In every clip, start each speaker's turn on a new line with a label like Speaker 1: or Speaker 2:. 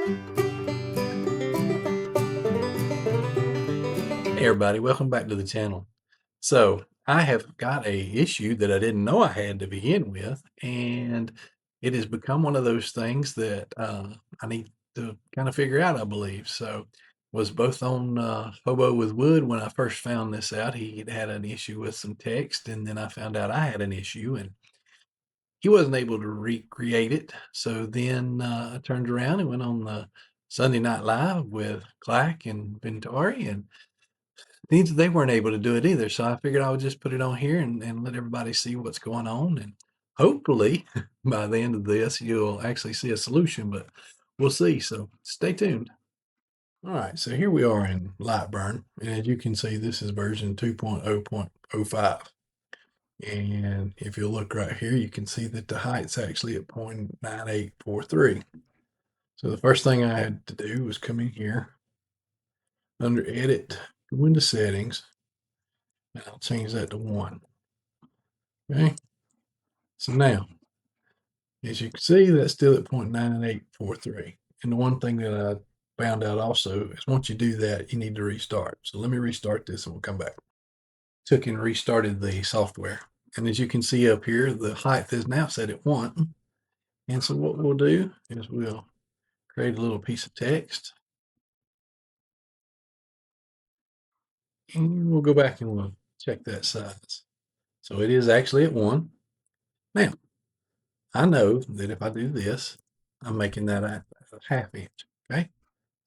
Speaker 1: Hey everybody, welcome back to the channel. So I have got a issue that I didn't know I had to begin with, and it has become one of those things that I need to kind of figure out, I believe. So was both on Hobo with Wood when I first found this out. He had had an issue with some text, and then I found out I had an issue, and he wasn't able to recreate it. So then I turned around and went on the Sunday Night Live with Clack and Ventari, and they weren't able to do it either, so I figured I would just put it on here and let everybody see what's going on, and hopefully, by the end of this, you'll actually see a solution, but we'll see, so stay tuned. Alright, so here we are in Lightburn, and as you can see, this is version 2.0.05, and if you look right here, you can see that the height's actually at 0.9843. So the first thing I had to do was come in here, under Edit, go into Settings, and I'll change that to 1. Okay, so now, as you can see, that's still at 0.9843. And the one thing that I found out also is once you do that, you need to restart. So let me restart this and we'll come back. Took and restarted the software. And as you can see up here, the height is now set at 1. And so what we'll do is we'll create a little piece of text. And we'll go back and we'll check that size. So it is actually at 1. Now, I know that if I do this, I'm making that a ½ inch, okay?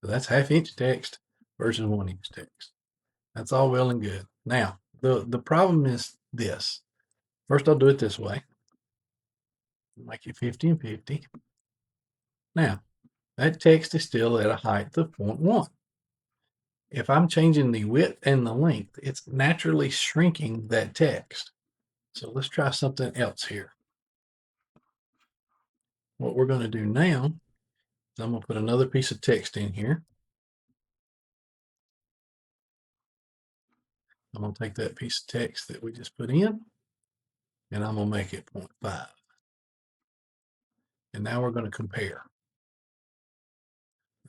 Speaker 1: So that's ½ inch text versus 1 inch text. That's all well and good. Now, the problem is this. First, I'll do it this way. Make it 50 and 50. Now, that text is still at a height of 0.1. If I'm changing the width and the length, it's naturally shrinking that text. So let's try something else here. What we're going to do now is I'm going to put another piece of text in here. I'm going to take that piece of text that we just put in, and I'm going to make it 0.5. And now we're going to compare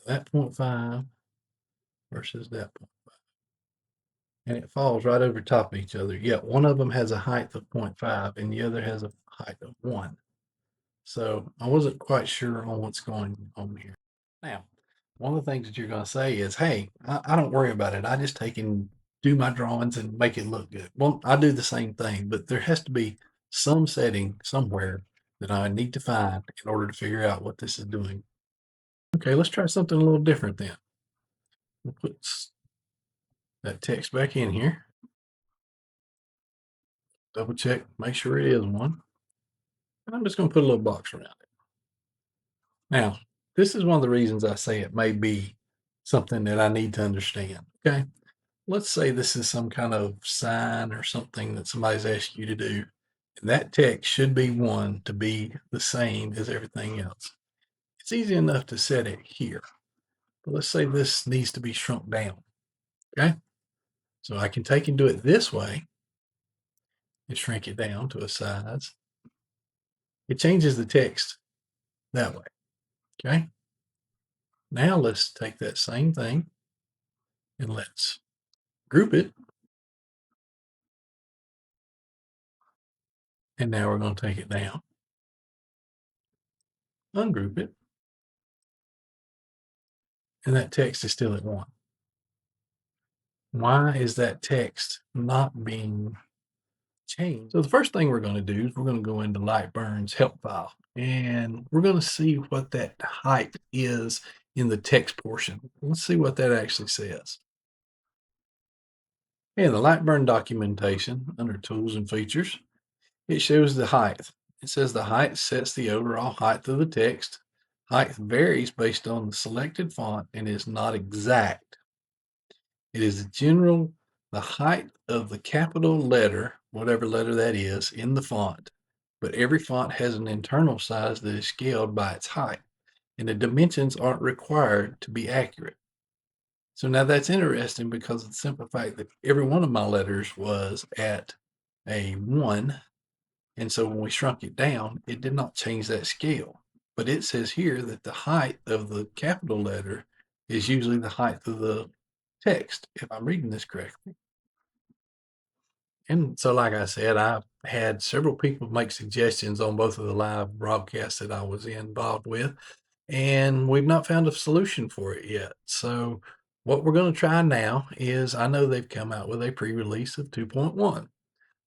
Speaker 1: that 0.5 versus that 0.5. And it falls right over top of each other. Yet one of them has a height of 0.5 and the other has a height of 1. So I wasn't quite sure on what's going on here. Now, one of the things that you're going to say is, hey, I don't worry about it. I just take and do my drawings and make it look good. Well, I do the same thing, but there has to be some setting somewhere that I need to find in order to figure out what this is doing. Okay, let's try something a little different then. We'll put that text back in here. Double check, make sure it is 1. And I'm just going to put a little box around it. Now, this is one of the reasons I say it may be something that I need to understand. Okay, let's say this is some kind of sign or something that somebody's asked you to do. And that text should be 1 to be the same as everything else. It's easy enough to set it here. But let's say this needs to be shrunk down. Okay, so I can take and do it this way and shrink it down to a size. It changes the text that way. Okay, now let's take that same thing and let's group it. And now we're going to take it down, ungroup it, and that text is still at 1. Why is that text not being changed? So the first thing we're going to do is we're going to go into Lightburn's help file, and we're going to see what that height is in the text portion. Let's see what that actually says. In the Lightburn documentation, under Tools and Features, it shows the height. It says the height sets the overall height of the text. Height varies based on the selected font and is not exact. It is the height of the capital letter, whatever letter that is, in the font. But every font has an internal size that is scaled by its height, and the dimensions aren't required to be accurate. So now that's interesting because of the simple fact that every one of my letters was at a 1. And so when we shrunk it down, it did not change that scale. but it says here that the height of the capital letter is usually the height of the text, if I'm reading this correctly. And so, like I said, I had several people make suggestions on both of the live broadcasts that I was involved with, and we've not found a solution for it yet. So, what we're going to try now is I know they've come out with a pre release of 2.1.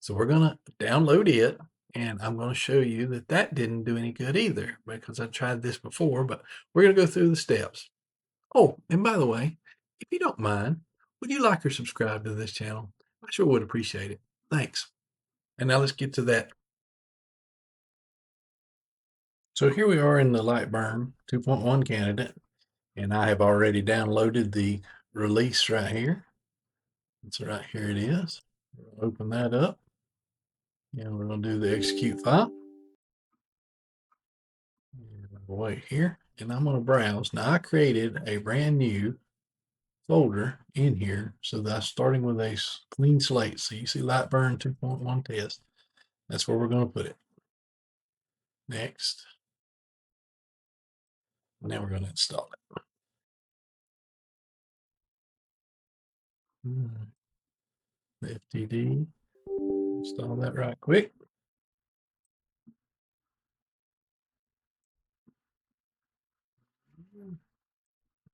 Speaker 1: So, we're going to download it, and I'm going to show you that that didn't do any good either because I tried this before, but we're going to go through the steps. Oh, and by the way, if you don't mind, would you like or subscribe to this channel? I sure would appreciate it. Thanks. And now let's get to that. So here we are in the Lightburn 2.1 candidate, and I have already downloaded the release right here. It's right here it is. We'll open that up, and we're going to do the execute file. And I'll wait here, and I'm going to browse. Now I created a brand new folder in here so that I'm starting with a clean slate. So you see Lightburn 2.1 test. That's where we're going to put it. Next. Now we're going to install it. FTD. Install that right quick.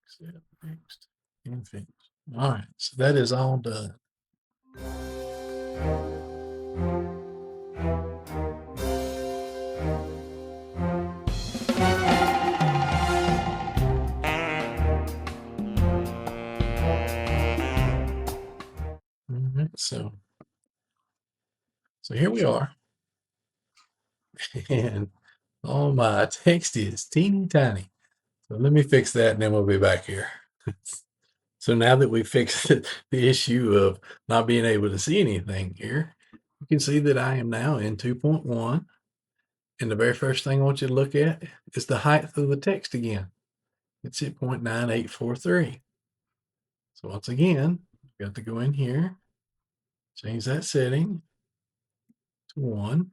Speaker 1: Accept, next, and finish. All right, so that is all done. So here we are, and oh, my text is teeny tiny. So let me fix that, and then we'll be back here. So now that we fixed the issue of not being able to see anything here, you can see that I am now in 2.1. And the very first thing I want you to look at is the height of the text again. It's at 0.9843. So once again, you got to go in here, change that setting to 1.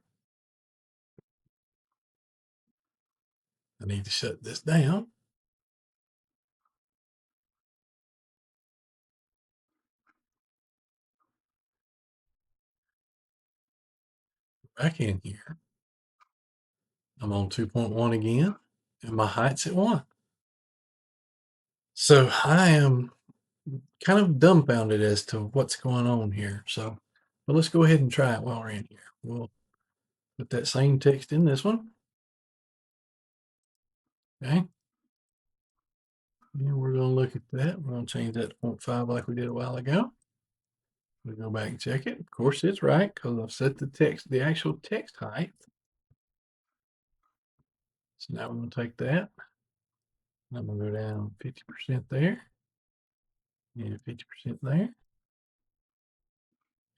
Speaker 1: I need to shut this down. Back in here. I'm on 2.1 again, and my height's at 1. So I am kind of dumbfounded as to what's going on here. So, but let's go ahead and try it while we're in here. We'll put that same text in this one. Okay. And we're going to look at that. We're going to change that to 0.5 like we did a while ago. We go back and check it. Of course, it's right because I've set the actual text height. So now we're going to take that. I'm going to go down 50% there and 50% there.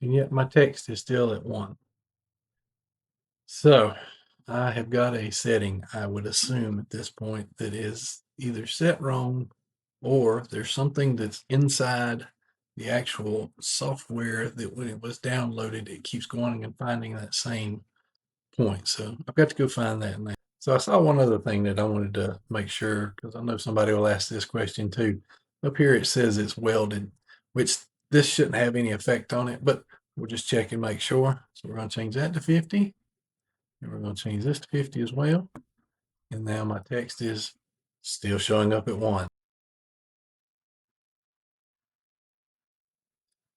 Speaker 1: And yet my text is still at 1. So I have got a setting, I would assume at this point, that is either set wrong or there's something that's inside the actual software that when it was downloaded, it keeps going and finding that same point. So I've got to go find that now. So I saw one other thing that I wanted to make sure, because I know somebody will ask this question too. Up here it says it's welded, which this shouldn't have any effect on it, but we'll just check and make sure. So we're going to change that to 50. And we're going to change this to 50 as well. And now my text is still showing up at 1.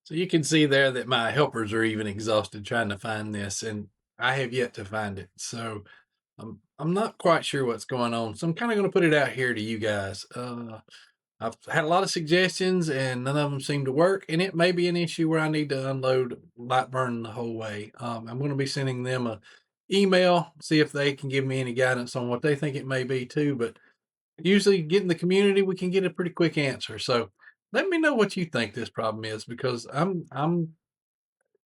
Speaker 1: So you can see there that my helpers are even exhausted trying to find this, and I have yet to find it. So I'm not quite sure what's going on. So I'm kind of going to put it out here to you guys. I've had a lot of suggestions and none of them seem to work. And it may be an issue where I need to unload Lightburn the whole way. I'm going to be sending them a email, see if they can give me any guidance on what they think it may be too. But usually getting the community, we can get a pretty quick answer. So let me know what you think this problem is, because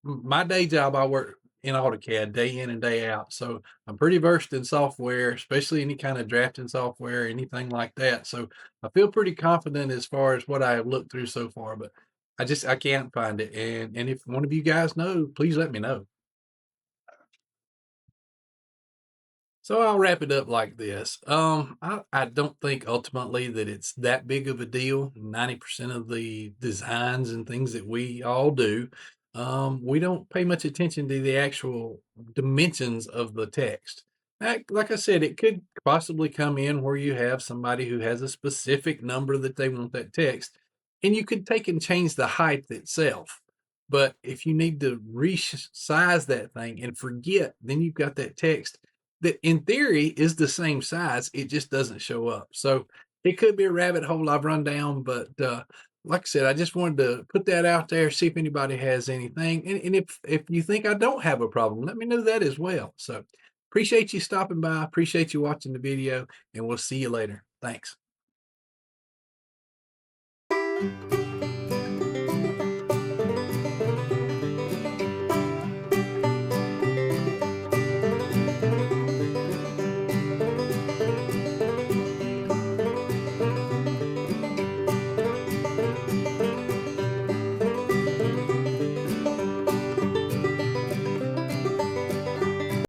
Speaker 1: my day job, I work in AutoCAD day in and day out. So I'm pretty versed in software, especially any kind of drafting software, anything like that. So I feel pretty confident as far as what I have looked through so far, but I can't find it. And if one of you guys know, please let me know. So I'll wrap it up like this. I don't think ultimately that it's that big of a deal. 90% of the designs and things that we all do, we don't pay much attention to the actual dimensions of the text. Like I said, it could possibly come in where you have somebody who has a specific number that they want that text, and you could take and change the height itself. But if you need to resize that thing and forget, then you've got that text that in theory is the same size, it just doesn't show up. So it could be a rabbit hole I've run down, but like I said, I just wanted to put that out there, see if anybody has anything. And if you think I don't have a problem, let me know that as well. So appreciate you stopping by, appreciate you watching the video, and we'll see you later. Thanks.